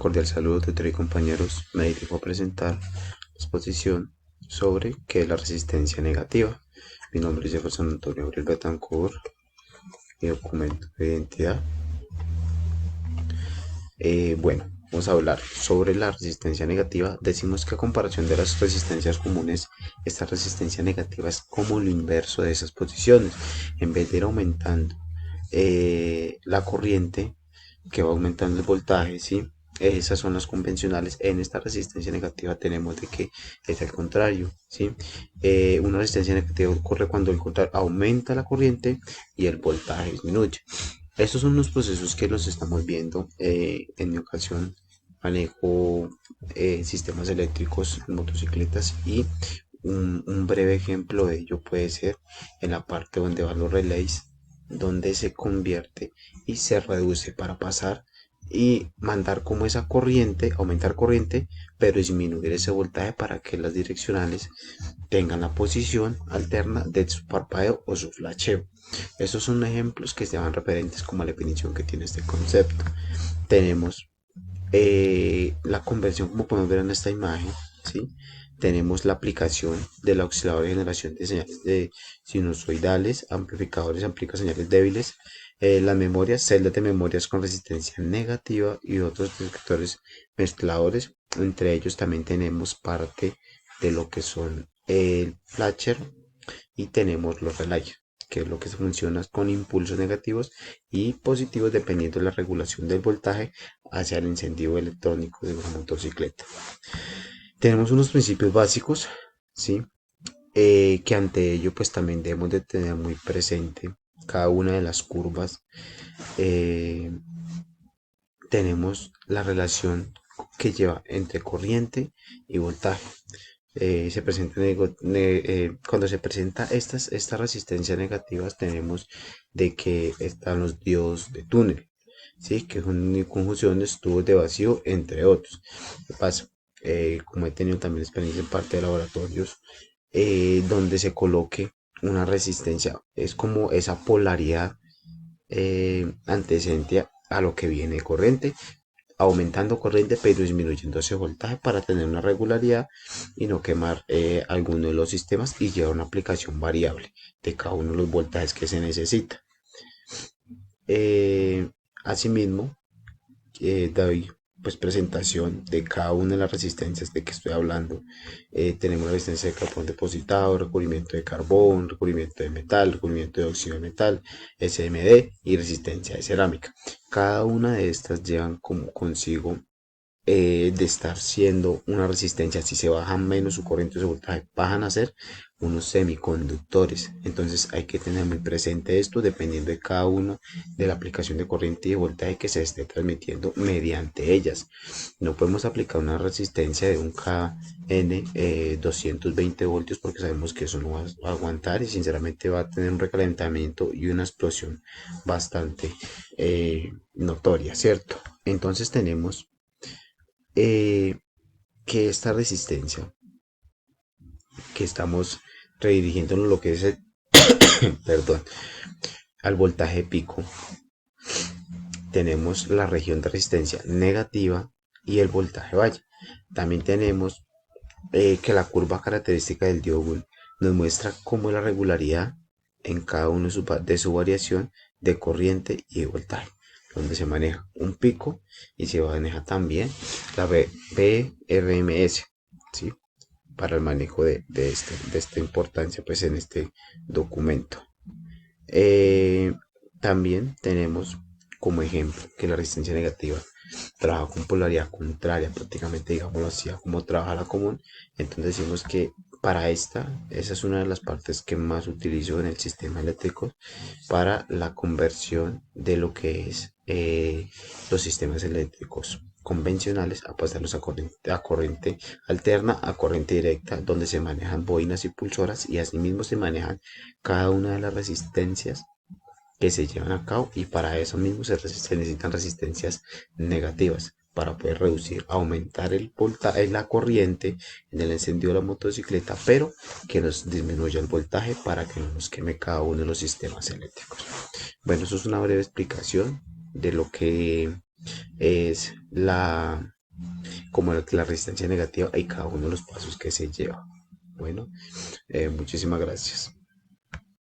Cordial saludo, tutor y compañeros. Me dirijo a presentar la exposición sobre qué es la resistencia negativa. Mi nombre es Jefferson Antonio Abril Betancourt, mi documento de identidad. Vamos a hablar sobre la resistencia negativa. Decimos que a comparación de las resistencias comunes, esta resistencia negativa es como lo inverso de esas posiciones. En vez de ir aumentando la corriente, que va aumentando el voltaje, ¿sí? Esas son las convencionales. En esta resistencia negativa tenemos de que es al contrario, ¿sí? Una resistencia negativa ocurre cuando el contrario aumenta la corriente y el voltaje disminuye. Estos son los procesos que los estamos viendo. En mi ocasión manejo sistemas eléctricos en motocicletas y un breve ejemplo de ello puede ser en la parte donde van los relays, donde se convierte y se reduce para pasar y mandar como esa corriente, aumentar corriente, pero disminuir ese voltaje para que las direccionales tengan la posición alterna de su parpadeo o su flasheo. Estos son ejemplos que se van referentes como a la definición que tiene este concepto. Tenemos la conversión, como podemos ver en esta imagen, ¿sí? Tenemos la aplicación del oscilador de generación de señales de sinusoidales, amplificadores, amplifica señales débiles, las memorias, celdas de memorias con resistencia negativa y otros detectores mezcladores. Entre ellos también tenemos parte de lo que son el flasher y tenemos los relays, que es lo que funciona con impulsos negativos y positivos dependiendo de la regulación del voltaje hacia el encendido electrónico de una motocicleta. Tenemos unos principios básicos, ¿sí? Que ante ello pues también debemos de tener muy presente cada una de las curvas. eh, Tenemos la relación que lleva entre corriente y voltaje. Se presenta cuando se presenta estas resistencias negativas, tenemos de que están los diodos de túnel, ¿sí? Que son conjunciones, tubos de vacío, entre otros. ¿Qué pasa? Como he tenido también experiencia en parte de laboratorios, donde se coloque una resistencia, es como esa polaridad antecedente a lo que viene de corriente, aumentando corriente pero disminuyendo ese voltaje para tener una regularidad y no quemar alguno de los sistemas y llevar una aplicación variable de cada uno de los voltajes que se necesita. Asimismo, doy pues presentación de cada una de las resistencias de que estoy hablando. Tenemos resistencia de carbón depositado, recubrimiento de carbón, recubrimiento de metal, recubrimiento de óxido de metal, SMD y resistencia de cerámica. Cada una de estas llevan como consigo de estar siendo una resistencia. Si se baja menos su corriente o su voltaje, bajan a ser unos semiconductores. Entonces hay que tener muy presente esto dependiendo de cada uno de la aplicación de corriente y de voltaje que se esté transmitiendo mediante ellas. No podemos aplicar una resistencia de un KN 220 voltios porque sabemos que eso no va a aguantar y sinceramente va a tener un recalentamiento y una explosión bastante notoria, ¿cierto? Entonces tenemos que esta resistencia que estamos redirigiendo lo que es el, perdón, al voltaje pico, tenemos la región de resistencia negativa y el voltaje valle. También tenemos que la curva característica del diodo nos muestra cómo es la regularidad en cada uno de su variación de corriente y de voltaje, donde se maneja un pico y se maneja también la BRMS, ¿sí? Para el manejo de esta importancia pues en este documento. Eh, También tenemos como ejemplo que la resistencia negativa trabaja con polaridad contraria, prácticamente digámoslo así, a como trabaja la común. Entonces decimos que para esa es una de las partes que más utilizo en el sistema eléctrico para la conversión de lo que es los sistemas eléctricos convencionales a pasarlos a corriente alterna, a corriente directa, donde se manejan bobinas y pulsoras y asimismo se manejan cada una de las resistencias que se llevan a cabo y para eso mismo se necesitan resistencias negativas para poder reducir, aumentar el voltaje, la corriente en el encendido de la motocicleta, pero que nos disminuya el voltaje para que no nos queme cada uno de los sistemas eléctricos. Bueno, eso es una breve explicación de lo que es como la resistencia negativa y cada uno de los pasos que se lleva. Bueno, muchísimas gracias.